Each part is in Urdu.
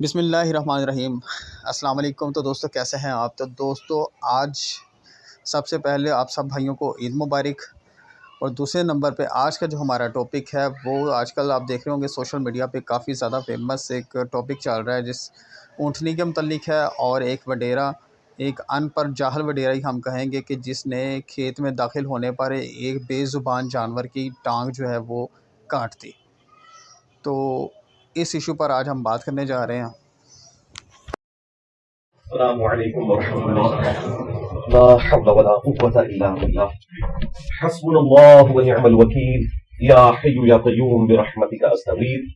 بسم اللہ الرحمن الرحیم۔ السلام علیکم۔ تو دوستو کیسے ہیں آپ؟ تو دوستو آج سب سے پہلے آپ سب بھائیوں کو عید مبارک، اور دوسرے نمبر پہ آج کا جو ہمارا ٹاپک ہے وہ آج کل آپ دیکھ رہے ہوں گے سوشل میڈیا پہ کافی زیادہ فیمس ایک ٹاپک چل رہا ہے جس اونٹنی کے متعلق ہے، اور ایک وڈیرا، ایک ان پر جاہل وڈیرا ہی ہم کہیں گے کہ جس نے کھیت میں داخل ہونے پر ایک بے زبان جانور کی ٹانگ جو ہے وہ کاٹ دی۔ تو اس ایشو پر آج ہم بات کرنے جا رہے ہیں۔ السلام علیکم ورحمۃ اللہ، لا حول ولا قوة الا باللہ، حسبنا اللہ ونعم الوکیل، یا حی یا قیوم برحمتک استغیث،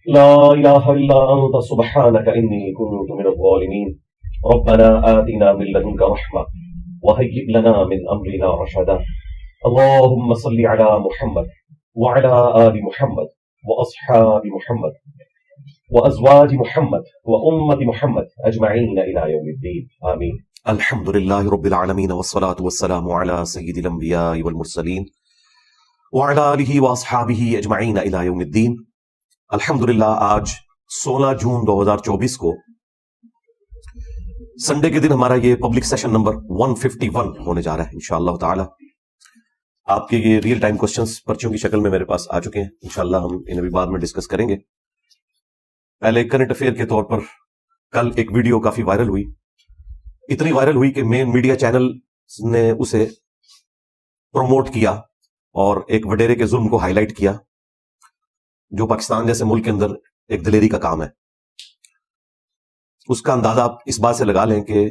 لا الہ الا انت سبحانک انی کنت من الظالمین، ربنا آتنا من لدنک رحمة وهیئ لنا من امرنا رشدا، اللهم صل علی محمد وعلى آل محمد واصحاب محمد وازواج محمد وامة محمد اجمعین الى یوم الدین، آمین۔ الحمد للہ رب العالمین والصلاة والسلام علی سید الانبیاء والمرسلین وعلی آلہ واصحابہ اجمعین الی یوم الدین۔ الحمدللہ آج 16 جون 2024 کو سنڈے کے دن ہمارا یہ پبلک سیشن نمبر 151 ہونے جا رہا ہے انشاءاللہ تعالی۔ آپ کے یہ ریئل ٹائم کوسچنز پرچیوں کی شکل میں میرے پاس آ چکے ہیں، انشاءاللہ ہم انہیں بھی بعد میں ڈسکس کریں گے۔ پہلے کرنٹ افیئر کے طور پر کل ایک ویڈیو کافی وائرل ہوئی، اتنی وائرل ہوئی کہ مین میڈیا چینل نے اسے پروموٹ کیا اور ایک وڈیرے کے ظلم کو ہائی لائٹ کیا، جو پاکستان جیسے ملک کے اندر ایک دلیری کا کام ہے۔ اس کا اندازہ آپ اس بات سے لگا لیں کہ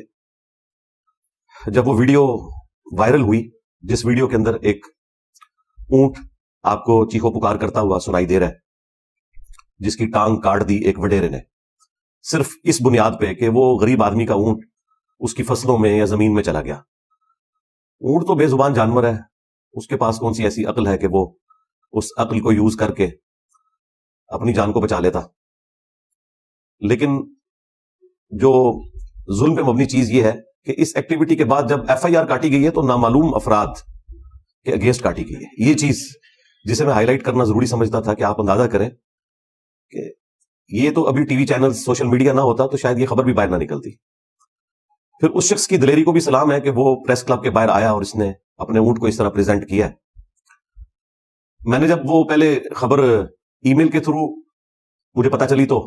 جب وہ ویڈیو وائرل ہوئی، جس ویڈیو کے اندر ایک اونٹ آپ کو چیخو پکار کرتا ہوا سنائی دے رہا ہے، جس کی ٹانگ کاٹ دی ایک وڈیرے نے، صرف اس بنیاد پہ کہ وہ غریب آدمی کا اونٹ اس کی فصلوں میں یا زمین میں چلا گیا۔ اونٹ تو بے زبان جانور ہے، اس کے پاس کون سی ایسی عقل ہے کہ وہ اس عقل کو یوز کر کے اپنی جان کو بچا لیتا۔ لیکن جو ظلم پہ مبنی چیز یہ ہے کہ اس ایکٹیویٹی کے بعد جب ایف آئی آر کاٹی گئی ہے تو نامعلوم افراد کے اگینسٹ کاٹی گئی ہے۔ یہ چیز جسے میں ہائی لائٹ کرنا ضروری سمجھتا تھا کہ آپ اندازہ کریں کہ یہ تو ابھی T V channel social media نہ ہوتا تو شاید یہ خبر بھی باہر نہ نکلتی۔ پھر اس شخص کی دلیری کو بھی سلام ہے کہ وہ پریس کلب کے باہر آیا اور اس نے اپنے اونٹ کو اس طرح پریزنٹ کیا ہے۔ میں نے جب وہ پہلے خبر ای میل کے تھرو مجھے پتا چلی تو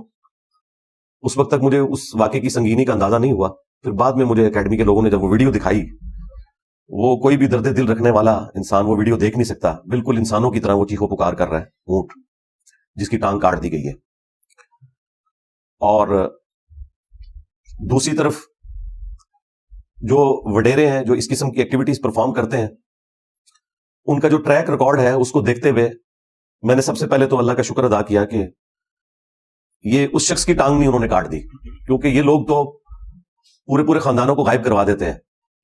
اس وقت تک مجھے اس واقعے کی سنگینی کا اندازہ نہیں ہوا۔ پھر بعد میں مجھے اکیڈمی کے لوگوں نے جب وہ ویڈیو دکھائی، وہ کوئی بھی درد دل رکھنے والا انسان وہ ویڈیو دیکھ نہیں سکتا، بالکل انسانوں کی طرح وہ چیخو پکار کر رہا ہے اونٹ جس کی ٹانگ کاٹ دی گئی ہے۔ اور دوسری طرف جو وڈیرے ہیں جو اس قسم کی ایکٹیویٹیز پرفارم کرتے ہیں، ان کا جو ٹریک ریکارڈ ہے اس کو دیکھتے ہوئے میں نے سب سے پہلے تو اللہ کا شکر ادا کیا کہ یہ اس شخص کی ٹانگ نہیں انہوں نے کاٹ دی، کیونکہ یہ لوگ تو پورے خاندانوں کو غائب کروا دیتے ہیں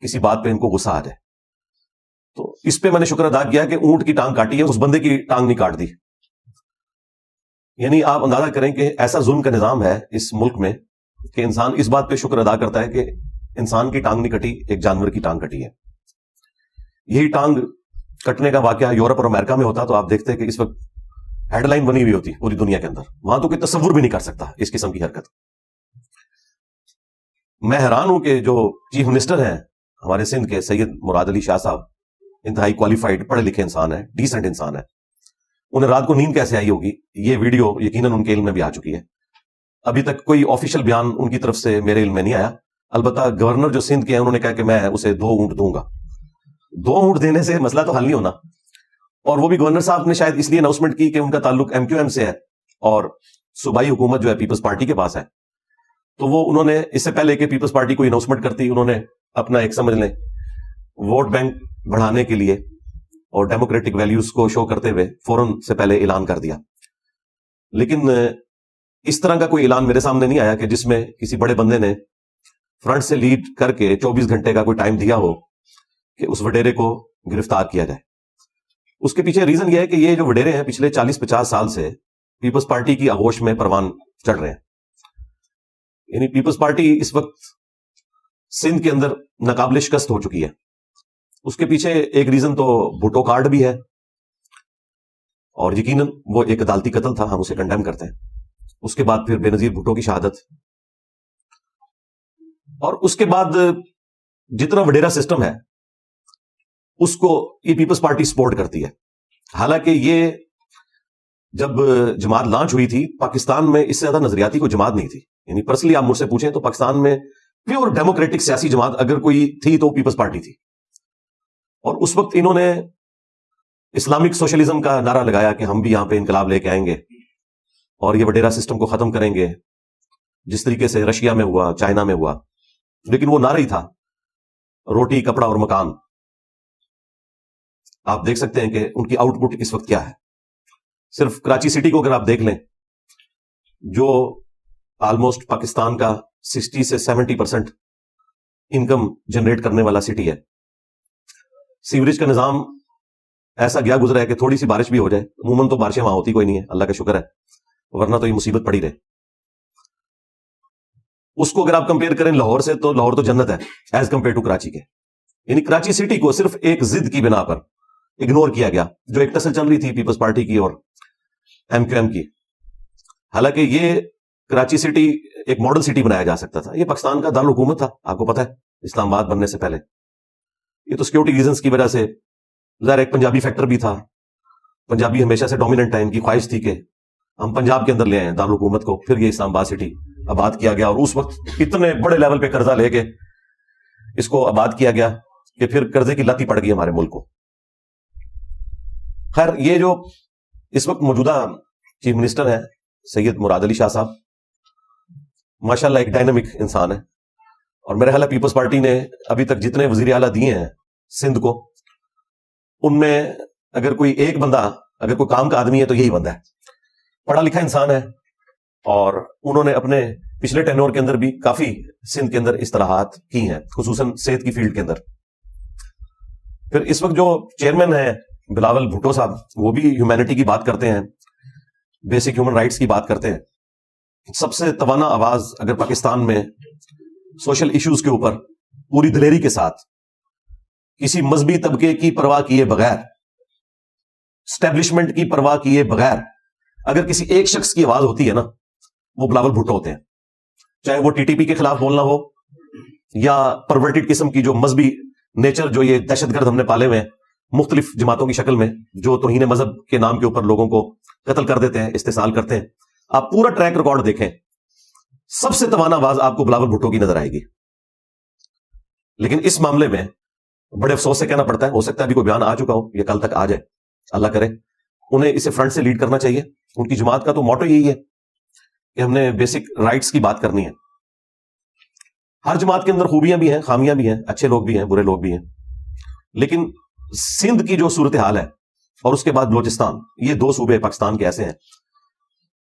کسی بات پہ ان کو غصہ آ جائے۔ تو اس پہ میں نے شکر ادا کیا کہ اونٹ کی ٹانگ کاٹی ہے، اس بندے کی ٹانگ نہیں کاٹ دی۔ یعنی آپ اندازہ کریں کہ ایسا ظلم کا نظام ہے اس ملک میں کہ انسان اس بات پہ شکر ادا کرتا ہے کہ انسان کی ٹانگ نہیں کٹی، ایک جانور کی ٹانگ کٹی ہے۔ یہی ٹانگ کٹنے کا واقعہ یورپ اور امریکہ میں ہوتا تو آپ دیکھتے کہ اس وقت ہیڈ لائن بنی ہوئی ہوتی پوری دنیا کے اندر، وہاں تو کوئی تصور بھی نہیں کر سکتا اس قسم کی حرکت۔ میں حیران ہوں کہ جو چیف منسٹر ہیں ہمارے سندھ کے سید مراد علی شاہ صاحب، انتہائی کوالیفائڈ پڑھے لکھے انسان ہیں، ڈیسنٹ انسان ہے، انہیں رات کو نیند کیسے آئی ہوگی؟ یہ ویڈیو یقیناً ان کے علم میں بھی آ چکی ہے۔ ابھی تک کوئی آفیشیل بیان ان کی طرف سے میرے علم میں نہیں آیا، البتہ گورنر جو سندھ کے ہیں انہوں نے کہا کہ میں اسے 2 اونٹ دوں گا۔ 2 اونٹ دینے سے مسئلہ تو حل نہیں ہونا، اور وہ بھی گورنر صاحب نے شاید اس لیے اناؤنسمنٹ کی کہ ان کا تعلق ایم کیو ایم سے ہے اور صوبائی حکومت جو ہے پیپلز پارٹی کے پاس ہے، تو وہ انہوں نے اس سے پہلے کہ پیپلز پارٹی کو اناؤنسمنٹ کرتی، انہوں نے اپنا ایک سمجھ لیں ووٹ بینک بڑھانے کے لیے اور ڈیموکریٹک ویلیوز کو شو کرتے ہوئے فوراً سے پہلے اعلان کر دیا۔ لیکن اس طرح کا کوئی اعلان میرے سامنے نہیں آیا کہ جس میں کسی بڑے بندے نے فرنٹ سے لیڈ کر کے 24 گھنٹے کا کوئی ٹائم دیا ہو کہ اس وڈیرے کو گرفتار کیا جائے۔ اس کے پیچھے ریزن یہ ہے کہ یہ جو وڈیرے ہیں پچھلے 40-50 سال سے پیپلز پارٹی کی آغوش میں پروان چڑھ رہے ہیں۔ یعنی پیپلز پارٹی اس وقت سندھ کے اندر ناقابل شکست ہو چکی ہے۔ اس کے پیچھے ایک ریزن تو بھٹو کارڈ بھی ہے، اور یقیناً وہ ایک عدالتی قتل تھا، ہم اسے کنڈیم کرتے ہیں۔ اس کے بعد پھر بے نظیر بھٹو کی شہادت، اور اس کے بعد جتنا وڈیرا سسٹم ہے اس کو یہ پیپلز پارٹی سپورٹ کرتی ہے. حالانکہ یہ جب جماعت لانچ ہوئی تھی پاکستان میں اس سے زیادہ نظریاتی کوئی جماعت نہیں تھی. یعنی پرسنلی آپ مجھ سے پوچھیں تو پاکستان میں پیور ڈیموکریٹک سیاسی جماعت اگر کوئی تھی تو پیپلز پارٹی تھی. اور اس وقت انہوں نے اسلامک سوشلزم کا نعرہ لگایا کہ ہم بھی یہاں پہ انقلاب لے کے آئیں گے اور یہ وڈیرا سسٹم کو ختم کریں گے، جس طریقے سے رشیا میں ہوا، چائنا میں ہوا. لیکن وہ نعرہ ہی تھا روٹی کپڑا اور مکان. آپ دیکھ سکتے ہیں کہ ان کی آؤٹ پٹ اس وقت کیا ہے. صرف کراچی سٹی کو اگر آپ دیکھ لیں جو آلموسٹ پاکستان کا 60 سے 70% انکم جنریٹ کرنے والا سٹی ہے، سیوریج کا نظام ایسا گیا گزرا ہے کہ تھوڑی سی بارش بھی ہو جائے، عموماً تو بارشیں وہاں ہوتی کوئی نہیں ہے، اللہ کا شکر ہے، ورنہ تو یہ مصیبت پڑی رہے. اس کو اگر آپ کمپیئر کریں لاہور سے تو لاہور تو جنت ہے ایز کمپیئر ٹو کراچی کے. یعنی کراچی سٹی کو صرف ایک ضد کی بنا پر اگنور کیا گیا جو ایک ٹسل چل رہی تھی پیپلز پارٹی کی اور ایم کیو ایم کی. حالانکہ یہ کراچی سٹی ایک ماڈل سٹی بنایا جا سکتا تھا. یہ پاکستان کا دارالحکومت تھا، آپ کو پتا ہے، اسلام آباد بننے سے پہلے. یہ تو سیکورٹی ریزنز کی وجہ سے ظاہر ایک پنجابی فیکٹر بھی تھا. پنجابی ہمیشہ سے ڈومیننٹ ہے، ان کی خواہش تھی کہ ہم پنجاب کے اندر لے آئیں دارالحکومت کو. پھر یہ اسلام آباد سٹی آباد کیا گیا اور اس وقت اتنے بڑے لیول پہ قرضہ لے کے اس کو آباد کیا گیا کہ پھر قرضے کی لت ہی پڑ گئی ہمارے ملک کو. خیر، یہ جو اس وقت موجودہ چیف منسٹر ہیں سید مراد علی شاہ صاحب، ماشاءاللہ ایک ڈائنامک انسان ہے. اور میرا خیال ہے پیپلز پارٹی نے ابھی تک جتنے وزیر اعلیٰ دیے ہیں سندھ کو، ان میں اگر کوئی ایک بندہ، اگر کوئی کام کا آدمی ہے تو یہی بندہ ہے. پڑھا لکھا انسان ہے اور انہوں نے اپنے پچھلے ٹینور کے اندر بھی کافی سندھ کے اندر اصلاحات کی ہیں، خصوصاً صحت کی فیلڈ کے اندر. پھر اس وقت جو چیئرمین ہیں بلاول بھٹو صاحب، وہ بھی ہیومینٹی کی بات کرتے ہیں، بیسک ہیومن رائٹس کی بات کرتے ہیں. سب سے توانا آواز اگر پاکستان میں سوشل ایشوز کے اوپر پوری دلیری کے ساتھ کسی مذہبی طبقے کی پرواہ کیے بغیر، اسٹیبلشمنٹ کی پرواہ کیے بغیر اگر کسی ایک شخص کی آواز ہوتی ہے نا، وہ بلاول بھٹو ہوتے ہیں. چاہے وہ ٹی ٹی پی کے خلاف بولنا ہو یا پرورٹڈ قسم کی جو مذہبی نیچر جو یہ دہشت گرد ہم نے پالے ہوئے ہیں مختلف جماعتوں کی شکل میں، جو توہین مذہب کے نام کے اوپر لوگوں کو قتل کر دیتے ہیں، استحصال کرتے ہیں. آپ پورا ٹریک ریکارڈ دیکھیں، سب سے توانا آواز آپ کو بلاول بھٹو کی نظر آئے گی. لیکن اس معاملے میں بڑے افسوس سے کہنا پڑتا ہے، ہو سکتا ہے ابھی کوئی بیان آ چکا ہو یا کل تک آ جائے، اللہ کرے. انہیں اسے فرنٹ سے لیڈ کرنا چاہیے. ان کی جماعت کا تو موٹو یہی ہے کہ ہم نے بیسک رائٹس کی بات کرنی ہے. ہر جماعت کے اندر خوبیاں بھی ہیں، خامیاں بھی ہیں، اچھے لوگ بھی ہیں، برے لوگ بھی ہیں. لیکن سندھ کی جو صورتحال ہے اور اس کے بعد بلوچستان، یہ دو صوبے پاکستان کے ایسے ہیں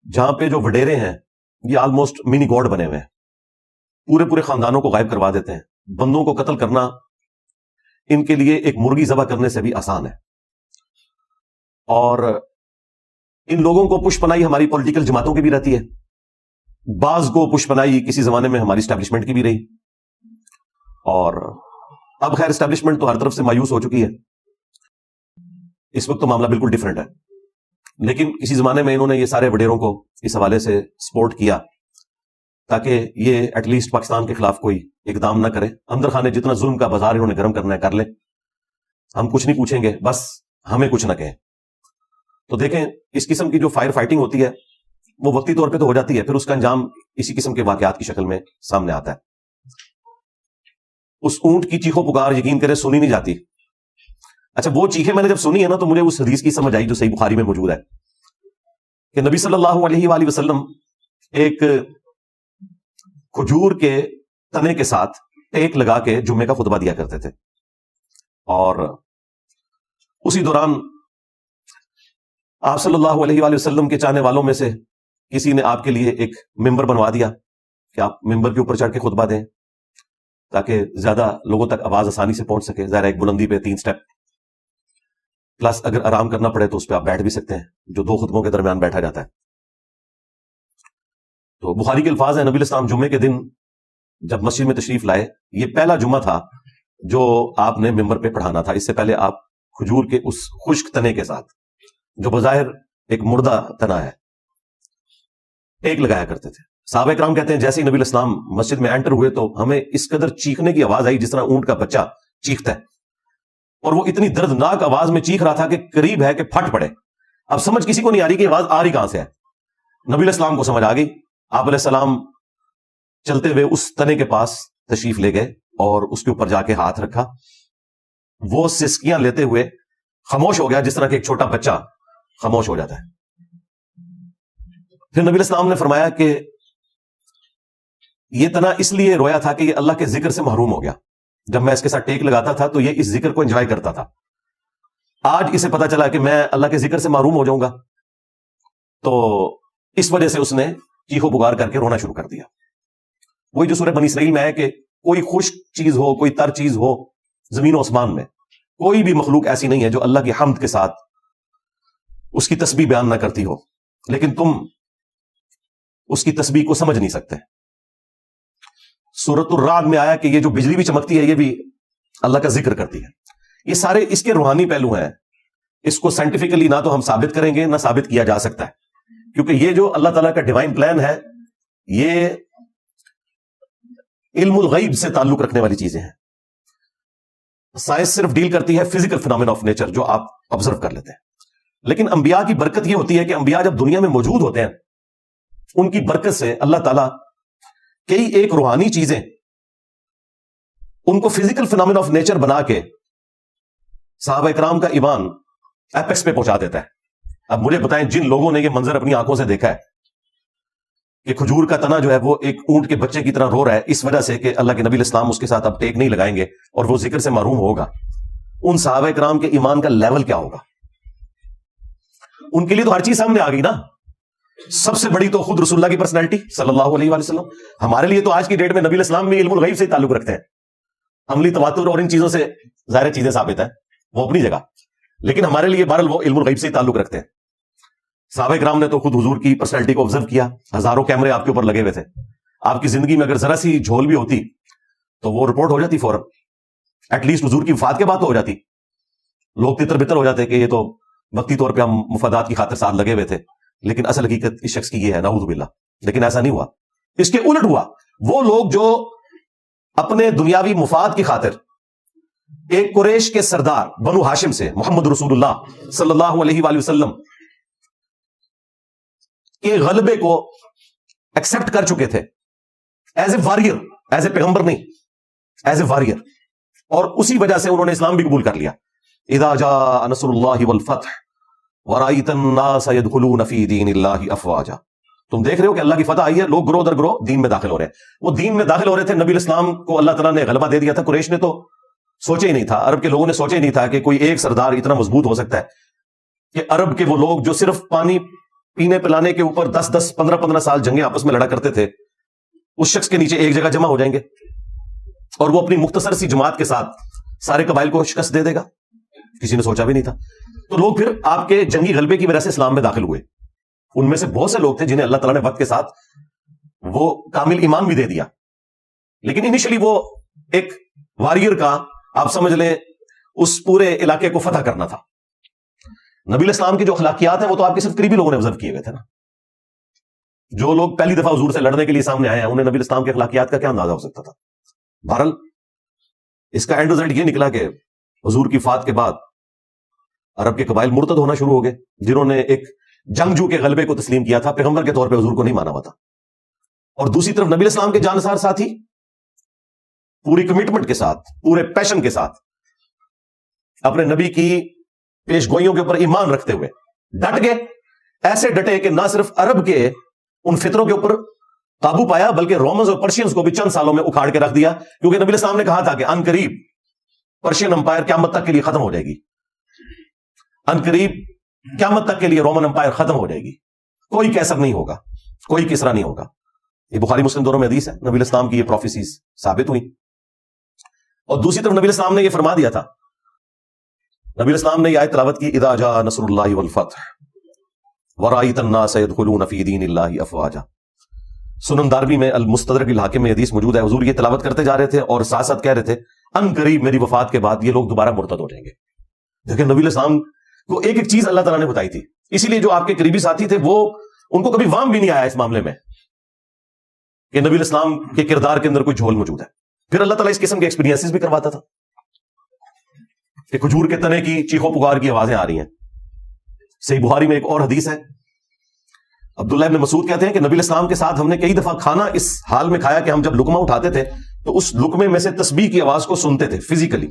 جہاں پہ جو وڈیرے ہیں یہ آلموسٹ منی گاڈ بنے ہوئے ہیں. پورے پورے خاندانوں کو غائب کروا دیتے ہیں. بندوں کو قتل کرنا ان کے لیے ایک مرغی ذبح کرنے سے بھی آسان ہے. اور ان لوگوں کو پشپنائی ہماری پولیٹیکل جماعتوں کی بھی رہتی ہے، بعض کو پشپنائی کسی زمانے میں ہماری اسٹیبلشمنٹ کی بھی رہی. اور اب خیر اسٹیبلشمنٹ تو ہر طرف سے مایوس ہو چکی ہے، اس وقت تو معاملہ بالکل ڈیفرنٹ ہے. لیکن اسی زمانے میں انہوں نے یہ سارے وڈیروں کو اس حوالے سے سپورٹ کیا تاکہ یہ ایٹ لیسٹ پاکستان کے خلاف کوئی اقدام نہ کرے. اندر خانے جتنا ظلم کا بازار انہوں نے گرم کرنا ہے کر لیں، ہم کچھ نہیں پوچھیں گے، بس ہمیں کچھ نہ کہیں. تو دیکھیں اس قسم کی جو فائر فائٹنگ ہوتی ہے وہ وقتی طور پہ تو ہو جاتی ہے، پھر اس کا انجام اسی قسم کے واقعات کی شکل میں سامنے آتا ہے. اس اونٹ کی چیخو پکار یقین کریں سنی نہیں جاتی. اچھا وہ چیخیں میں نے جب سنی ہے نا تو مجھے اس حدیث کی سمجھ آئی جو صحیح بخاری میں موجود ہے کہ نبی صلی اللہ علیہ وآلہ وسلم ایک کھجور کے تنے کے ساتھ ٹیک لگا کے جمعے کا خطبہ دیا کرتے تھے. اور اسی دوران آپ صلی اللہ علیہ وآلہ وسلم کے چاہنے والوں میں سے کسی نے آپ کے لیے ایک ممبر بنوا دیا کہ آپ ممبر کے اوپر چڑھ کے خطبہ دیں تاکہ زیادہ لوگوں تک آواز آسانی سے پہنچ سکے. ظاہر ایک بلندی پہ 3 سٹیپ پلس اگر آرام کرنا پڑے تو اس پہ آپ بیٹھ بھی سکتے ہیں، جو 2 خطبوں کے درمیان بیٹھا جاتا ہے. تو بخاری کے الفاظ ہیں، نبی علیہ السلام جمعے کے دن جب مسجد میں تشریف لائے، یہ پہلا جمعہ تھا جو آپ نے ممبر پہ پڑھانا تھا. اس سے پہلے آپ کھجور کے اس خشک تنے کے ساتھ جو بظاہر ایک مردہ تنا ہے، ٹیک لگایا کرتے تھے. صحابہ کرام کہتے ہیں جیسے ہی نبی علیہ السلام مسجد میں انٹر ہوئے تو ہمیں اس قدر چیخنے کی آواز آئی جس طرح اونٹ کا بچہ چیختا ہے, اور وہ اتنی دردناک آواز میں چیخ رہا تھا کہ قریب ہے کہ پھٹ پڑے. اب سمجھ کسی کو نہیں آ رہی کہ آواز آ رہی کہاں سے ہے. نبی علیہ السلام کو سمجھ آ گئی. آپ علیہ السلام چلتے ہوئے اس تنے کے پاس تشریف لے گئے اور اس کے اوپر جا کے ہاتھ رکھا. وہ سسکیاں لیتے ہوئے خاموش ہو گیا جس طرح کہ ایک چھوٹا بچہ خاموش ہو جاتا ہے. پھر نبی علیہ السلام نے فرمایا کہ یہ تنا اس لیے رویا تھا کہ یہ اللہ کے ذکر سے محروم ہو گیا. جب میں اس کے ساتھ ٹیک لگاتا تھا تو یہ اس ذکر کو انجوائے کرتا تھا. آج اسے پتا چلا کہ میں اللہ کے ذکر سے محروم ہو جاؤں گا, تو اس وجہ سے اس نے چیخو پکار کر کے رونا شروع کر دیا. وہی جو سورہ بنی اسرائیل میں ہے کہ کوئی خشک چیز ہو, کوئی تر چیز ہو, زمین و آسمان میں کوئی بھی مخلوق ایسی نہیں ہے جو اللہ کی حمد کے ساتھ اس کی تسبیح بیان نہ کرتی ہو, لیکن تم اس کی تسبیح کو سمجھ نہیں سکتے. سورۃ الرعد میں آیا کہ یہ جو بجلی بھی چمکتی ہے یہ بھی اللہ کا ذکر کرتی ہے. یہ سارے اس کے روحانی پہلو ہیں. اس کو سائنٹیفکلی نہ تو ہم ثابت کریں گے نہ ثابت کیا جا سکتا ہے, کیونکہ یہ جو اللہ تعالیٰ کا ڈیوائن پلان ہے یہ علم الغیب سے تعلق رکھنے والی چیزیں ہیں. سائنس صرف ڈیل کرتی ہے فزیکل فینومینا آف نیچر جو آپ آبزرو کر لیتے ہیں, لیکن انبیاء کی برکت یہ ہوتی ہے کہ انبیاء جب دنیا میں موجود ہوتے ہیں ان کی برکت سے اللہ تعالیٰ کئی ایک روحانی چیزیں ان کو فزیکل فینومینا آف نیچر بنا کے صحابہ کرام کا ایمان ایپیکس پہ پہنچا دیتا ہے. اب مجھے بتائیں جن لوگوں نے یہ منظر اپنی آنکھوں سے دیکھا ہے کہ کھجور کا تنا جو ہے وہ ایک اونٹ کے بچے کی طرح رو رہا ہے اس وجہ سے کہ اللہ کے نبی علیہ السلام اس کے ساتھ اب ٹیک نہیں لگائیں گے اور وہ ذکر سے محروم ہوگا, ان صحابہ کرام کے ایمان کا لیول کیا ہوگا؟ ان کے لیے تو ہر چیز سامنے آ گئی نا. سب سے بڑی تو خود رسول اللہ کی پرسنالٹی صلی اللہ علیہ وآلہ وسلم. ہمارے لیے تو آج کی ڈیٹ میں نبی علیہ السلام بھی علم الغیب سے تعلق رکھتے ہیں. عملی تواتر اور ان چیزوں سے ظاہر چیزیں ثابت ہیں وہ اپنی جگہ, لیکن ہمارے لیے بہرحال وہ علم الغیب سے تعلق رکھتے ہیں. صحابہ کرام نے تو خود حضور کی پرسنالٹی کو آبزرو کیا. ہزاروں کیمرے آپ کے اوپر لگے ہوئے تھے. آپ کی زندگی میں اگر ذرا سی جھول بھی ہوتی تو وہ رپورٹ ہو جاتی فوراً. ایٹ لیسٹ حضور کی وفات کے بعد تو ہو جاتی. لوگ تتر بتر ہو جاتے کہ یہ تو وقتی طور پہ ہم مفادات کی خاطر ساتھ لگے ہوئے تھے, لیکن اصل حقیقت اس شخص کی یہ ہے, نعوذ باللہ. لیکن ایسا نہیں ہوا, اس کے الٹ ہوا. وہ لوگ جو اپنے دنیاوی مفاد کی خاطر ایک قریش کے سردار بنو ہاشم سے محمد رسول اللہ صلی اللہ علیہ وآلہ وسلم کے غلبے کو ایکسپٹ کر چکے تھے as a warrior, as a پیغمبر نہیں, ایز اے واریر, اور اسی وجہ سے انہوں نے اسلام بھی قبول کر لیا. اذا جاء نصر اللہ والفتح ورأیت الناس يدخلون فی دین اللہ افواجا. تم دیکھ رہے ہو کہ اللہ کی فتح آئی ہے, لوگ گروہ در گروہ دین میں داخل ہو رہے ہیں. وہ دین میں داخل ہو رہے تھے. نبی علیہ السلام کو اللہ تعالیٰ نے غلبہ دے دیا تھا. قریش نے تو سوچے ہی نہیں تھا, عرب کے لوگوں نے سوچے ہی نہیں تھا کہ کوئی ایک سردار اتنا مضبوط ہو سکتا ہے کہ عرب کے وہ لوگ جو صرف پانی پینے پلانے کے اوپر 10 15 سال جنگیں آپس میں لڑا کرتے تھے اس شخص کے نیچے ایک جگہ جمع ہو جائیں گے اور وہ اپنی مختصر سی جماعت کے ساتھ سارے قبائل کو شکست دے دے گا. کسی نے سوچا بھی نہیں تھا. تو لوگ پھر آپ کے جنگی غلبے کی وجہ سے اسلام میں داخل ہوئے. ان میں سے بہت سے لوگ تھے جنہیں اللہ تعالیٰ نے وقت کے ساتھ وہ کامل ایمان بھی دے دیا, لیکن انیشلی وہ ایک واریر کا آپ سمجھ لیں اس پورے علاقے کو فتح کرنا تھا. نبی علیہ السلام کی جو اخلاقیات ہیں وہ تو آپ کے صرف قریبی لوگوں نے آبزرو کیے ہوئے تھے نا. جو لوگ پہلی دفعہ حضور سے لڑنے کے لیے سامنے آئے ہیں انہیں نبی علیہ السلام کے اخلاقیات کا کیا اندازہ ہو سکتا تھا. بہرحال اس کا اینڈ رزلٹ یہ نکلا کہ حضور کی وفات کے بعد عرب کے قبائل مرتد ہونا شروع ہو گئے جنہوں نے ایک جنگجو کے غلبے کو تسلیم کیا تھا, پیغمبر کے طور پہ حضور کو نہیں مانا ہوا تھا. اور دوسری طرف نبی علیہ السلام کے جانسار ساتھی پوری کمٹمنٹ کے ساتھ, پورے پیشن کے ساتھ اپنے نبی کی پیش گوئیوں کے اوپر ایمان رکھتے ہوئے ڈٹ گئے. ایسے ڈٹے کہ نہ صرف عرب کے ان فطروں کے اوپر قابو پایا بلکہ رومنز اور پرشینز کو بھی چند سالوں میں اکھاڑ کے رکھ دیا, کیونکہ نبی علیہ السلام نے کہا تھا کہ ان قریب پرشین امپائر قیامت تک کے لیے ختم ہو جائے گی. ان قریب قیامت تک کے لیے رومن امپائر ختم ہو جائے گی, کوئی کیسر نہیں ہوگا, کوئی کسرا نہیں ہوگا. یہ بخاری مسلم دونوں میں حدیث ہے. نبی علیہ السلام کی یہ پروفیسیز ثابت ہوئی. اور دوسری طرف نبی علیہ السلام نے یہ فرما دیا تھا, نبی علیہ السلام نے یہ آیت تلاوت کی, اذا جاء نصر اللہ والفتح ورأیت الناس يدخلون فی دین اللہ افواجا. سنن دارمی میں المستدرک الحاکم میں حدیث موجود ہے. حضور یہ تلاوت کرتے جا رہے تھے اور ساتھ ساتھ کہہ رہے تھے ان قریب میری وفات کے بعد یہ لوگ دوبارہ مرتد ہو جائیں گے. دیکھیں نبی علیہ السلام کو ایک ایک چیز اللہ تعالیٰ نے بتائی تھی, اسی لیے جو آپ کے قریبی ساتھی تھے وہ ان کو کبھی وام بھی نہیں آیا اس معاملے میں کہ نبی علیہ السلام کے کردار کے اندر کوئی جھول موجود ہے. پھر اللہ تعالیٰ اس قسم کے ایکسپیرینسز بھی کرواتا تھا کہ کھجور کے تنے کی چیخو پکار کی آوازیں آ رہی ہیں. صحیح بخاری میں ایک اور حدیث ہے, عبداللہ ابن مسعود کہتے ہیں کہ نبی علیہ السلام کے ساتھ ہم نے کئی دفعہ کھانا اس حال میں کھایا کہ ہم جب لقمہ اٹھاتے تھے تو اس لقمے میں سے تسبیح کی آواز کو سنتے تھے فزیکلی.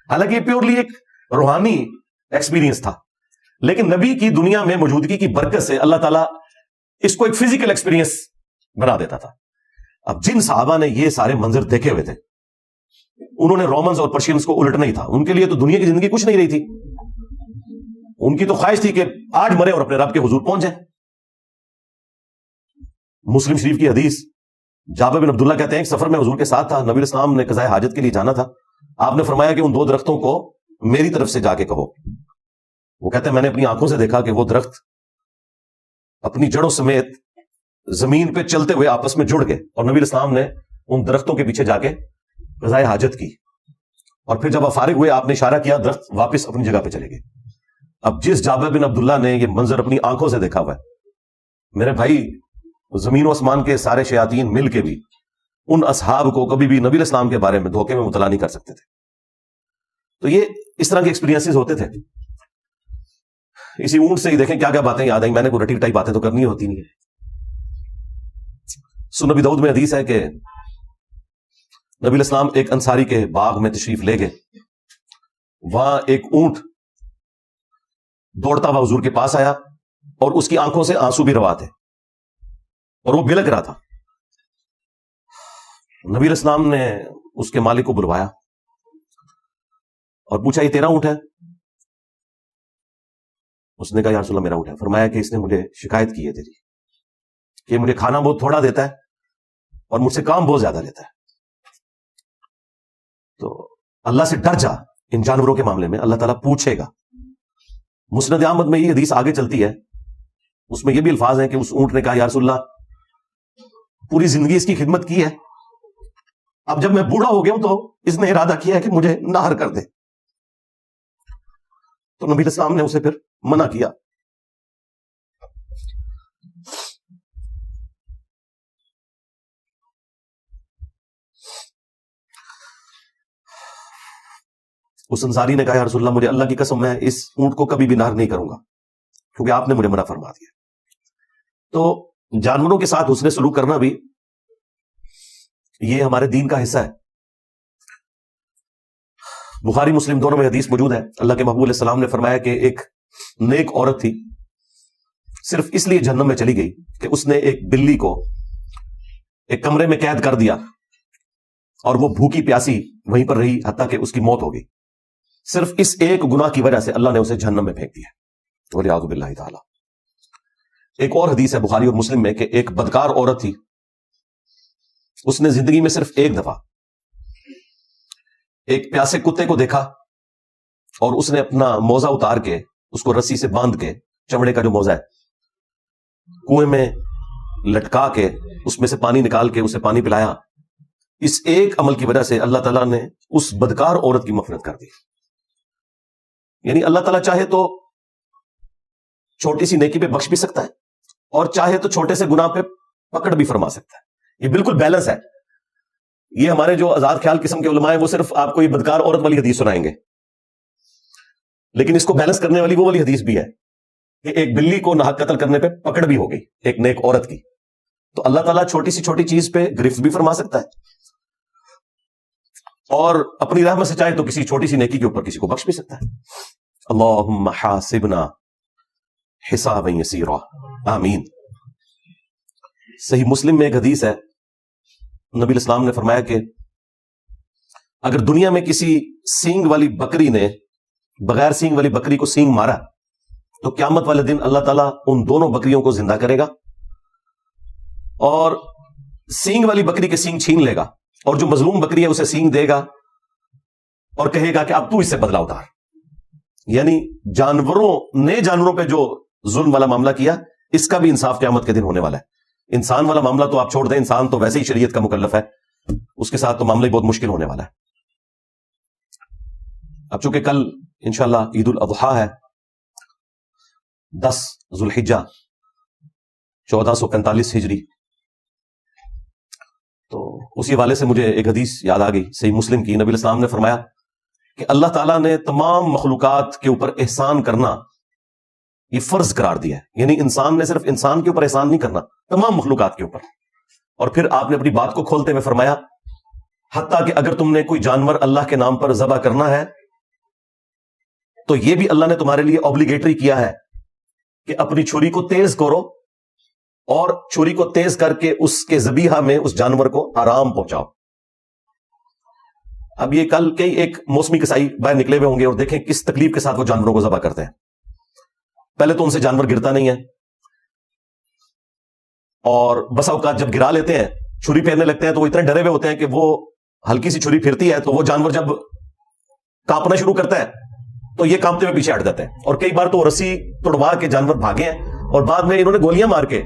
حالانکہ یہ پیورلی ایک روحانی ایکسپیرینس تھا, لیکن نبی کی دنیا میں موجودگی کی برکت سے اللہ تعالیٰ اس کو ایک فزیکل ایکسپیرینس بنا دیتا تھا. اب جن صحابہ نے یہ سارے منظر دیکھے ہوئے تھے, انہوں نے رومنز اور پرشینز کو الٹنا ہی تھا. ان کے لیے تو دنیا کی زندگی کچھ نہیں رہی تھی. ان کی تو خواہش تھی کہ آج مرے اور اپنے رب کے حضور پہنچ جائیں. مسلم شریف کی حدیث, جابر بن عبداللہ کہتے ہیں ایک سفر میں حضور کے ساتھ تھا, نبی علیہ السلام نے قضاء حاجت کے لیے جانا تھا. آپ نے فرمایا کہ ان 2 درختوں کو میری طرف سے جا کے کہو. وہ کہتے ہیں میں نے اپنی آنکھوں سے دیکھا کہ وہ درخت اپنی جڑوں سمیت زمین پہ چلتے ہوئے آپس میں جڑ گئے, اور نبی علیہ السلام نے ان درختوں کے پیچھے جا کے قضاء حاجت کی, اور پھر جب آپ فارغ ہوئے آپ نے اشارہ کیا, درخت واپس اپنی جگہ پہ چلے گئے. اب جس جابر بن عبداللہ نے یہ منظر اپنی آنکھوں سے دیکھا ہوا ہے, میرے بھائی زمین و آسمان کے سارے شیاطین مل کے بھی ان اصحاب کو کبھی بھی نبی علیہ السلام کے بارے میں دھوکے میں مبتلا نہیں کر سکتے تھے. تو یہ اس طرح کے ایکسپیرینسز ہوتے تھے. اسی اونٹ سے ہی دیکھیں کیا کیا باتیں یاد آئیں. میں نے کوئی رٹی ٹائی باتیں تو کرنی ہوتی نہیں ہے. سنن نبی داؤد میں حدیث ہے کہ نبی علیہ السلام ایک انصاری کے باغ میں تشریف لے گئے. وہاں ایک اونٹ دوڑتا ہوا حضور کے پاس آیا, اور اس کی آنکھوں سے آنسو بھی روا تھے, اور وہ بلک رہا تھا. نبی علیہ السلام نے اس کے مالک کو بلوایا اور پوچھا یہ تیرا اونٹ ہے؟ اس نے کہا یا رسول اللہ میرا اونٹ ہے. فرمایا کہ اس نے مجھے شکایت کی ہے تیری کہ مجھے کھانا بہت تھوڑا دیتا ہے اور مجھ سے کام بہت زیادہ لیتا ہے. تو اللہ سے ڈر جا ان جانوروں کے معاملے میں, اللہ تعالیٰ پوچھے گا. مسند احمد میں یہ حدیث آگے چلتی ہے, اس میں یہ بھی الفاظ ہیں کہ اس اونٹ نے کہا یا رسول اللہ پوری زندگی اس کی خدمت کی ہے, اب جب میں بوڑھا ہو گیا ہوں تو اس نے ارادہ کیا ہے کہ مجھے نہر کر دے. تو نبی علیہ السلام نے اسے پھر منع کیا. اس انصاری نے کہا یا رسول اللہ مجھے اللہ کی قسم میں اس اونٹ کو کبھی بھی نہر نہیں کروں گا کیونکہ آپ نے مجھے منع فرما دیا. تو جانوروں کے ساتھ حسن سلوک کرنا بھی یہ ہمارے دین کا حصہ ہے. بخاری مسلم دونوں میں حدیث موجود ہے. اللہ کے محبوب علیہ السلام نے فرمایا کہ ایک نیک عورت تھی, صرف اس لیے جہنم میں چلی گئی کہ اس نے ایک بلی کو ایک کمرے میں قید کر دیا, اور وہ بھوکی پیاسی وہیں پر رہی حتیٰ کہ اس کی موت ہو گئی. صرف اس ایک گناہ کی وجہ سے اللہ نے اسے جہنم میں پھینک دیا, والعیاذ باللہ تعالی. ایک اور حدیث ہے بخاری اور مسلم میں کہ ایک بدکار عورت تھی, اس نے زندگی میں صرف ایک دفعہ ایک پیاسے کتے کو دیکھا, اور اس نے اپنا موزہ اتار کے اس کو رسی سے باندھ کے, چمڑے کا جو موزہ ہے, کنویں میں لٹکا کے اس میں سے پانی نکال کے اسے پانی پلایا. اس ایک عمل کی وجہ سے اللہ تعالیٰ نے اس بدکار عورت کی مغفرت کر دی. یعنی اللہ تعالیٰ چاہے تو چھوٹی سی نیکی پہ بخش بھی سکتا ہے, اور چاہے تو چھوٹے سے گناہ پہ پکڑ بھی فرما سکتا ہے. یہ بالکل بیلنس ہے. یہ ہمارے جو آزاد خیال قسم کے علماء ہیں وہ صرف آپ کو یہ بدکار عورت والی حدیث سنائیں گے, لیکن اس کو بیلنس کرنے والی وہ والی حدیث بھی ہے کہ ایک بلی کو ناحق قتل کرنے پہ پکڑ بھی ہو گئی ایک نیک عورت کی. تو اللہ تعالیٰ چھوٹی سی چھوٹی چیز پہ گرفت بھی فرما سکتا ہے, اور اپنی رحمت سے چاہے تو کسی چھوٹی سی نیکی کے اوپر کسی کو بخش بھی سکتا ہے. اللہم حاسبنا حسابا یسیرا, آمین. صحیح مسلم میں ایک حدیث ہے, نبی علیہ السلام نے فرمایا کہ اگر دنیا میں کسی سینگ والی بکری نے بغیر سینگ والی بکری کو سینگ مارا تو قیامت والے دن اللہ تعالیٰ ان دونوں بکریوں کو زندہ کرے گا, اور سینگ والی بکری کے سینگ چھین لے گا, اور جو مظلوم بکری ہے اسے سینگ دے گا اور کہے گا کہ اب تو اس سے بدلہ اتار. یعنی جانوروں پہ جو ظلم والا معاملہ کیا, اس کا بھی انصاف قیامت کے دن ہونے والا ہے. انسان والا معاملہ تو آپ چھوڑ دیں, انسان تو ویسے ہی شریعت کا مکلف ہے, اس کے ساتھ تو معاملہ بہت مشکل ہونے والا ہے. اب چونکہ کل انشاءاللہ عید الاضحیٰ ہے, 10 ذوالحجہ, 1445 ہجری. تو اسی حوالے سے مجھے ایک حدیث یاد آ گئی صحیح مسلم کی. نبی السلام نے فرمایا کہ اللہ تعالیٰ نے تمام مخلوقات کے اوپر احسان کرنا یہ فرض قرار دیا ہے. یعنی انسان نے صرف انسان کے اوپر احسان نہیں کرنا، تمام مخلوقات کے اوپر. اور پھر آپ نے اپنی بات کو کھولتے ہوئے فرمایا حتیٰ کہ اگر تم نے کوئی جانور اللہ کے نام پر ذبح کرنا ہے تو یہ بھی اللہ نے تمہارے لیے اوبلیگیٹری کیا ہے کہ اپنی چھری کو تیز کرو اور چھری کو تیز کر کے اس کے ذبیحہ میں اس جانور کو آرام پہنچاؤ. اب یہ کل کئی ایک موسمی کسائی باہر نکلے ہوئے ہوں گے اور دیکھیں کس تکلیف کے ساتھ وہ جانوروں کو ذبح کرتے ہیں. پہلے تو ان سے جانور گرتا نہیں ہے، اور بسا اوقات جب گرا لیتے ہیں چھری پھیرنے لگتے ہیں تو وہ اتنے ڈرے ہوئے ہوتے ہیں کہ وہ ہلکی سی چھری پھرتی ہے تو وہ جانور جب کانپنا شروع کرتا ہے تو یہ کانپتے ہوئے پیچھے ہٹ جاتے ہیں. اور کئی بار تو رسی توڑوا کے جانور بھاگے ہیں اور بعد میں انہوں نے گولیاں مار کے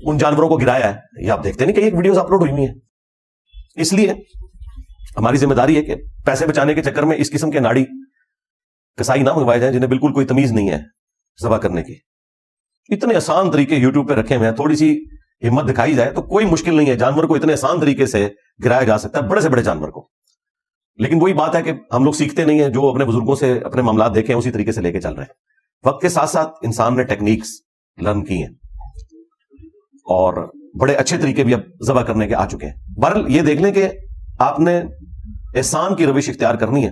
ان جانوروں کو گرایا ہے. یہ آپ دیکھتے نہیں کہ ایک ویڈیوز اپلوڈ ہوئی ہوئی ہیں. اس لیے ہماری ذمہ داری ہے کہ پیسے بچانے کے چکر میں اس قسم کے ناڑی کسائی نہ منگوائے جائیں جنہیں بالکل کوئی تمیز نہیں ہے ذبح کرنے کی. اتنے آسان طریقے یوٹیوب پہ رکھے ہوئے ہیں، تھوڑی سی ہمت دکھائی جائے تو کوئی مشکل نہیں ہے، جانور کو اتنے آسان طریقے سے گرایا جا سکتا ہے، بڑے سے بڑے جانور کو. لیکن وہی بات ہے کہ ہم لوگ سیکھتے نہیں ہیں، جو اپنے بزرگوں سے اپنے معاملات دیکھیں اسی طریقے سے لے کے چل رہے ہیں. وقت کے ساتھ ساتھ انسان نے ٹیکنیکس لرن کی ہیں اور بڑے اچھے طریقے بھی اب ذبح کرنے کے آ چکے ہیں. بہرحال یہ دیکھ لیں کہ آپ نے احسان کی روش اختیار کرنی ہے.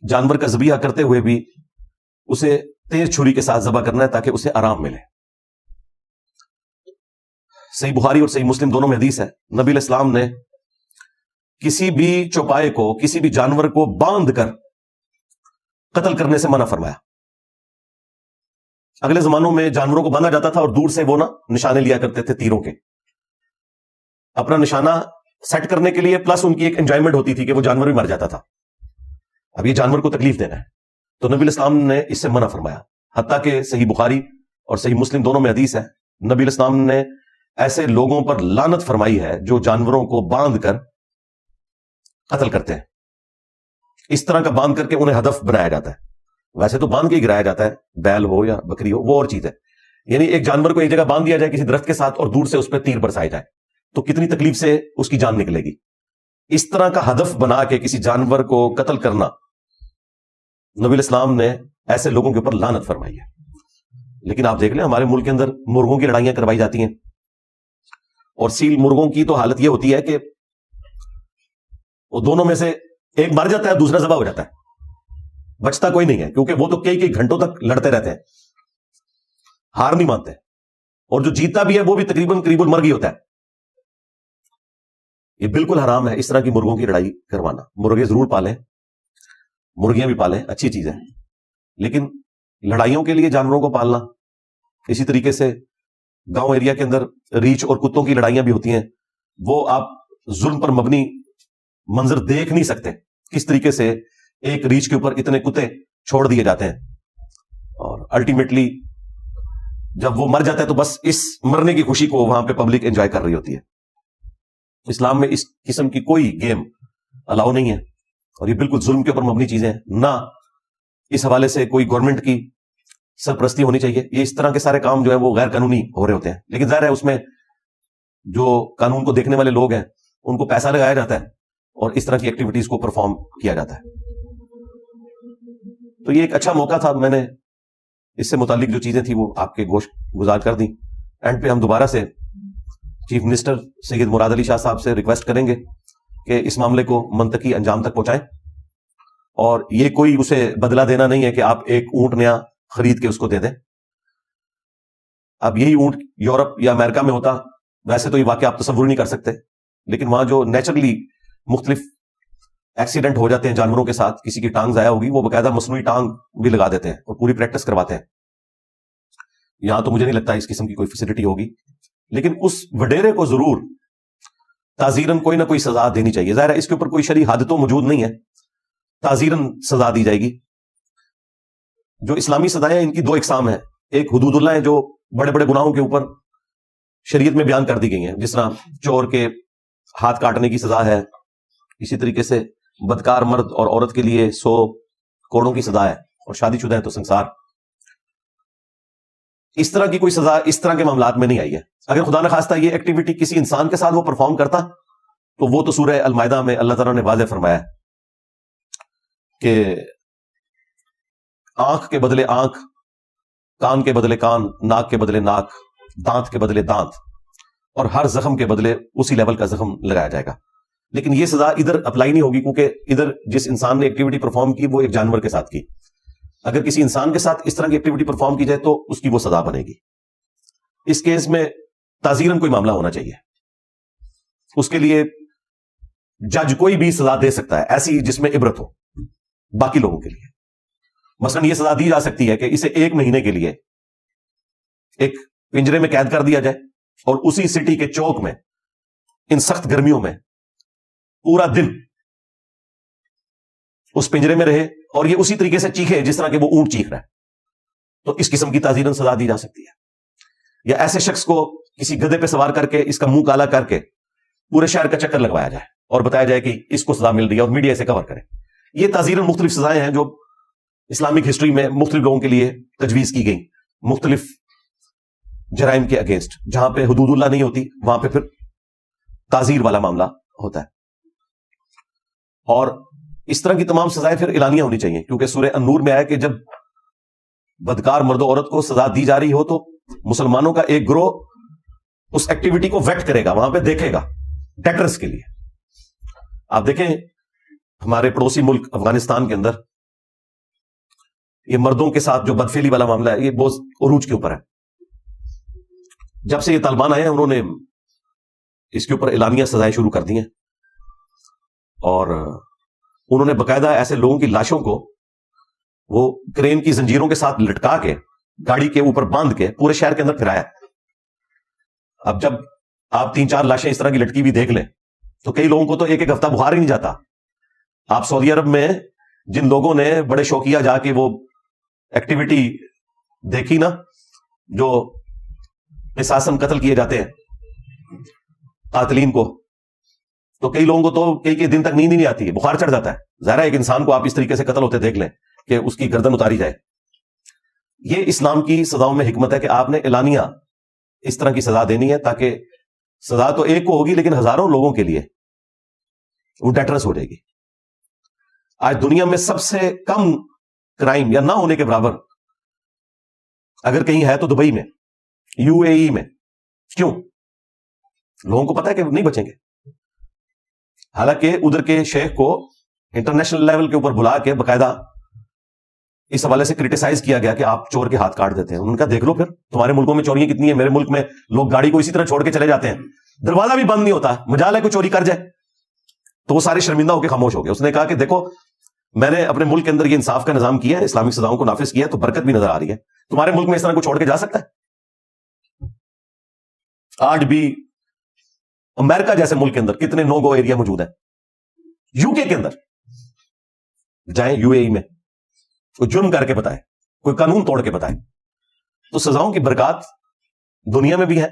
جانور کا ذبیحہ کرتے ہوئے بھی اسے تیز چھری کے ساتھ ذبح کرنا ہے تاکہ اسے آرام ملے. صحیح بخاری اور صحیح مسلم دونوں میں حدیث ہے، نبی علیہ السلام نے کسی بھی چوپائے کو، کسی بھی جانور کو باندھ کر قتل کرنے سے منع فرمایا. اگلے زمانوں میں جانوروں کو باندھا جاتا تھا اور دور سے وہ نشانے لیا کرتے تھے تیروں کے، اپنا نشانہ سیٹ کرنے کے لیے، پلس ان کی ایک انجوائمنٹ ہوتی تھی کہ وہ جانور بھی مر جاتا تھا. اب یہ جانور کو تکلیف دینا ہے تو نبی علیہ السلام نے اس سے منع فرمایا. حتیٰ کہ صحیح بخاری اور صحیح مسلم دونوں میں حدیث ہے، نبی علیہ السلام نے ایسے لوگوں پر لعنت فرمائی ہے جو جانوروں کو باندھ کر قتل کرتے ہیں. اس طرح کا باندھ کر کے انہیں ہدف بنایا جاتا ہے. ویسے تو باندھ کے ہی گرایا جاتا ہے، بیل ہو یا بکری ہو وہ اور چیز ہے. یعنی ایک جانور کو ایک جگہ باندھ دیا جائے کسی درخت کے ساتھ اور دور سے اس پہ تیر برسائے جائے تو کتنی تکلیف سے اس کی جان نکلے گی. اس طرح کا ہدف بنا کے کسی جانور کو قتل کرنا، نبی علیہ السلام نے ایسے لوگوں کے اوپر لعنت فرمائی ہے. لیکن آپ دیکھ لیں ہمارے ملک کے اندر مرغوں کی لڑائیاں کروائی جاتی ہیں، اور سیل مرغوں کی تو حالت یہ ہوتی ہے کہ وہ دونوں میں سے ایک مر جاتا ہے، دوسرا ذبح ہو جاتا ہے، بچتا کوئی نہیں ہے، کیونکہ وہ تو کئی گھنٹوں تک لڑتے رہتے ہیں، ہار نہیں مانتے، اور جو جیتا بھی ہے وہ بھی تقریباً مر گئی ہوتا ہے. یہ بالکل حرام ہے اس طرح کی مرغوں کی لڑائی کروانا. مرغے ضرور پالیں، مرغیاں بھی پالیں، اچھی چیز ہے، لیکن لڑائیوں کے لیے جانوروں کو پالنا. اسی طریقے سے گاؤں ایریا کے اندر ریچھ اور کتوں کی لڑائیاں بھی ہوتی ہیں، وہ آپ ظلم پر مبنی منظر دیکھ نہیں سکتے، کس طریقے سے ایک ریچھ کے اوپر اتنے کتے چھوڑ دیے جاتے ہیں، اور الٹیمیٹلی جب وہ مر جاتا ہے تو بس اس مرنے کی خوشی کو وہاں پہ پبلک انجوائے کر رہی ہوتی ہے. اسلام میں اس قسم کی کوئی گیم الاؤ نہیں ہے، اور یہ بالکل ظلم کے اوپر مبنی چیزیں ہیں. نہ اس حوالے سے کوئی گورنمنٹ کی سرپرستی ہونی چاہیے. یہ اس طرح کے سارے کام جو ہیں وہ غیر قانونی ہو رہے ہوتے ہیں، لیکن ظاہر ہے اس میں جو قانون کو دیکھنے والے لوگ ہیں ان کو پیسہ لگایا جاتا ہے اور اس طرح کی ایکٹیویٹیز کو پرفارم کیا جاتا ہے. تو یہ ایک اچھا موقع تھا، میں نے اس سے متعلق جو چیزیں تھیں وہ آپ کے گوش گزار کر دیں. اینڈ پہ ہم دوبارہ سے چیف منسٹر سید مراد علی شاہ صاحب سے ریکویسٹ کریں گے کہ اس معاملے کو منطقی انجام تک پہنچائیں، اور یہ کوئی اسے بدلہ دینا نہیں ہے کہ آپ ایک اونٹ نیا خرید کے اس کو دے دیں. اب یہی اونٹ یورپ یا امریکہ میں ہوتا، ویسے تو یہ واقعہ آپ تصور نہیں کر سکتے، لیکن وہاں جو نیچرلی مختلف ایکسیڈنٹ ہو جاتے ہیں جانوروں کے ساتھ، کسی کی ٹانگ ضائع ہوگی وہ باقاعدہ مصنوعی ٹانگ بھی لگا دیتے ہیں اور پوری پریکٹس کرواتے ہیں. یہاں تو مجھے نہیں لگتا اس قسم کی کوئی فیسلٹی ہوگی، لیکن اس وڈیرے کو ضرور تعزیراً کوئی نہ کوئی سزا دینی چاہیے. ظاہر ہے اس کے اوپر کوئی شرعی حد تو موجود نہیں ہے، تعزیراً سزا دی جائے گی. جو اسلامی سزائیں ان کی دو اقسام ہیں، ایک حدود اللہ ہیں جو بڑے بڑے گناہوں کے اوپر شریعت میں بیان کر دی گئی ہیں، جس طرح چور کے ہاتھ کاٹنے کی سزا ہے، اسی طریقے سے بدکار مرد اور عورت کے لیے 100 کوڑوں کی سزا ہے، اور شادی شدہ ہے تو سنسار. اس طرح کی کوئی سزا اس طرح کے معاملات میں نہیں آئی ہے. اگر خدا نخواستہ یہ ایکٹیویٹی کسی انسان کے ساتھ وہ پرفارم کرتا تو وہ تو سورہ المائدہ میں اللہ تعالیٰ نے واضح فرمایا کہ آنکھ کے بدلے آنکھ، کان کے بدلے کان، ناک کے بدلے ناک، دانت کے بدلے دانت، اور ہر زخم کے بدلے اسی لیول کا زخم لگایا جائے گا. لیکن یہ سزا ادھر اپلائی نہیں ہوگی کیونکہ ادھر جس انسان نے ایکٹیویٹی پرفارم کی وہ ایک جانور کے ساتھ کی. اگر کسی انسان کے ساتھ اس طرح کی ایکٹیویٹی پرفارم کی جائے تو اس کی وہ سزا بنے گی. اس کیس میں تعزیراً کوئی معاملہ ہونا چاہیے. اس کے لیے جج کوئی بھی سزا دے سکتا ہے ایسی جس میں عبرت ہو باقی لوگوں کے لیے. مثلا یہ سزا دی جا سکتی ہے کہ اسے 1 مہینے کے لیے ایک پنجرے میں قید کر دیا جائے اور اسی سٹی کے چوک میں ان سخت گرمیوں میں پورا دن اس پنجرے میں رہے اور یہ اسی طریقے سے چیخے جس طرح کہ وہ اونٹ چیخ رہا ہے. تو اس قسم کی تعزیراً سزا دی جا سکتی ہے. یا ایسے شخص کو کسی گدھے پہ سوار کر کے اس کا منہ کالا کر کے پورے شہر کا چکر لگوایا جائے اور بتایا جائے کہ اس کو سزا مل رہی ہے اور میڈیا اسے کور کرے. یہ تعزیراً مختلف سزائیں ہیں جو اسلامک ہسٹری میں مختلف لوگوں کے لیے تجویز کی گئی مختلف جرائم کے اگینسٹ. جہاں پہ حدود اللہ نہیں ہوتی وہاں پہ پھر تعزیر والا معاملہ ہوتا ہے. اور اس طرح کی تمام سزائیں پھر اعلانیہ ہونی چاہیے کیونکہ سورہ النور میں آیا کہ جب بدکار مرد و عورت کو سزا دی جا رہی ہو تو مسلمانوں کا ایک گروہ اس ایکٹیویٹی کو ویٹ کرے گا، وہاں پہ دیکھے گا ڈیٹرس کے لیے. آپ دیکھیں ہمارے پڑوسی ملک افغانستان کے اندر یہ مردوں کے ساتھ جو بدفعلی والا معاملہ ہے یہ بہت عروج کے اوپر ہے. جب سے یہ طالبان آئے ہیں انہوں نے اس کے اوپر اعلانیہ سزائیں شروع کر دی ہیں اور انہوں نے باقاعدہ ایسے لوگوں کی لاشوں کو وہ کرین کی زنجیروں کے ساتھ لٹکا کے گاڑی کے اوپر باندھ کے پورے شہر کے اندر پھرایا. اب جب آپ 3-4 لاشیں اس طرح کی لٹکی بھی دیکھ لیں تو کئی لوگوں کو تو ایک ہفتہ بخار ہی نہیں جاتا. آپ سعودی عرب میں جن لوگوں نے بڑے شوقیہ جا کے وہ ایکٹیویٹی دیکھی نا جو قصاصاً قتل کیے جاتے ہیں قاتلین کو، تو کئی لوگوں کو تو کئی دن تک نیند ہی نہیں آتی ہے، بخار چڑھ جاتا ہے. ظاہر ہے ایک انسان کو آپ اس طریقے سے قتل ہوتے دیکھ لیں کہ اس کی گردن اتاری جائے. یہ اسلام کی سزاؤں میں حکمت ہے کہ آپ نے اعلانیہ اس طرح کی سزا دینی ہے تاکہ سزا تو ایک کو ہوگی لیکن ہزاروں لوگوں کے لیے وہ ڈیٹرس ہو جائے گی. آج دنیا میں سب سے کم کرائم یا نہ ہونے کے برابر اگر کہیں ہے تو دبئی میں، UAE میں. کیوں؟ لوگوں کو پتا ہے کہ نہیں بچیں گے. حالانکہ ادھر کے شیخ کو انٹرنیشنل لیول کے اوپر بلا کے باقاعدہ اس حوالے سے کرٹیسائز کیا گیا کہ آپ چور کے ہاتھ کاٹ دیتے ہیں. ان کا دیکھ لو پھر تمہارے ملکوں میں چوریاں کتنی ہیں. میرے ملک میں لوگ گاڑی کو اسی طرح چھوڑ کے چلے جاتے ہیں، دروازہ بھی بند نہیں ہوتا، مجال ہے کوئی چوری کر جائے. تو وہ سارے شرمندہ ہو کے خاموش ہو گئے. اس نے کہا کہ دیکھو میں نے اپنے ملک کے اندر یہ انصاف کا نظام کیا ہے، اسلامک سزاؤں کو نافذ کیا ہے تو برکت بھی نظر آ رہی ہے. تمہارے ملک میں اس طرح کو چھوڑ کے جا سکتا ہے؟ آج بھی امریکہ جیسے ملک کے اندر کتنے نو گو ایریا موجود ہیں. UK کے اندر جائیں، UAE میں کوئی جرم کر کے بتائے، کوئی قانون توڑ کے بتائے. تو سزاؤں کی برکات دنیا میں بھی ہے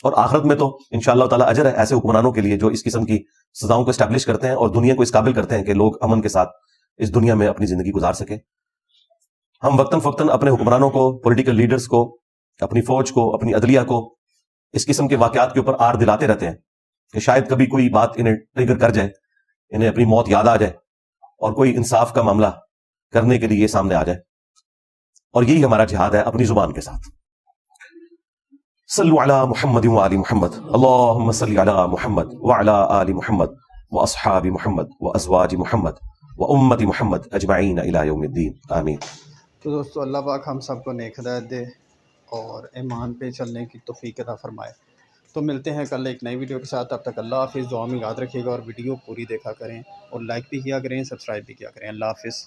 اور آخرت میں تو انشاءاللہ تعالی اجر ہے ایسے حکمرانوں کے لیے جو اس قسم کی سزاؤں کو اسٹیبلش کرتے ہیں اور دنیا کو اس قابل کرتے ہیں کہ لوگ امن کے ساتھ اس دنیا میں اپنی زندگی گزار سکیں. ہم وقتاً فوقتاً اپنے حکمرانوں کو، پولیٹیکل لیڈرز کو، اپنی فوج کو، اپنی عدلیہ کو اس قسم کے واقعات کے اوپر آر دلاتے رہتے ہیں کہ شاید کبھی کوئی بات انہیں ٹریگر کر جائے، انہیں اپنی موت یاد آ جائے اور کوئی انصاف کا معاملہ کرنے کے لیے سامنے آ جائے. اور یہی ہمارا جہاد ہے اپنی زبان کے ساتھ. صلو علی محمد وآل محمد، اللہم صلی علی محمد وعلی آل محمد واصحاب محمد وازواج محمد وامت محمد اجمعین الی یوم الدین، آمین. تو دوستو اللہ پاک ہم سب کو نیک ہدایت دے اور ایمان پہ چلنے کی توفیق عطا فرمائے. تو ملتے ہیں کل ایک نئی ویڈیو کے ساتھ. تب تک اللہ حافظ. دعا میں یاد رکھیے گا اور ویڈیو پوری دیکھا کریں اور لائک بھی کیا کریں، سبسکرائب بھی کیا کریں. اللہ حافظ.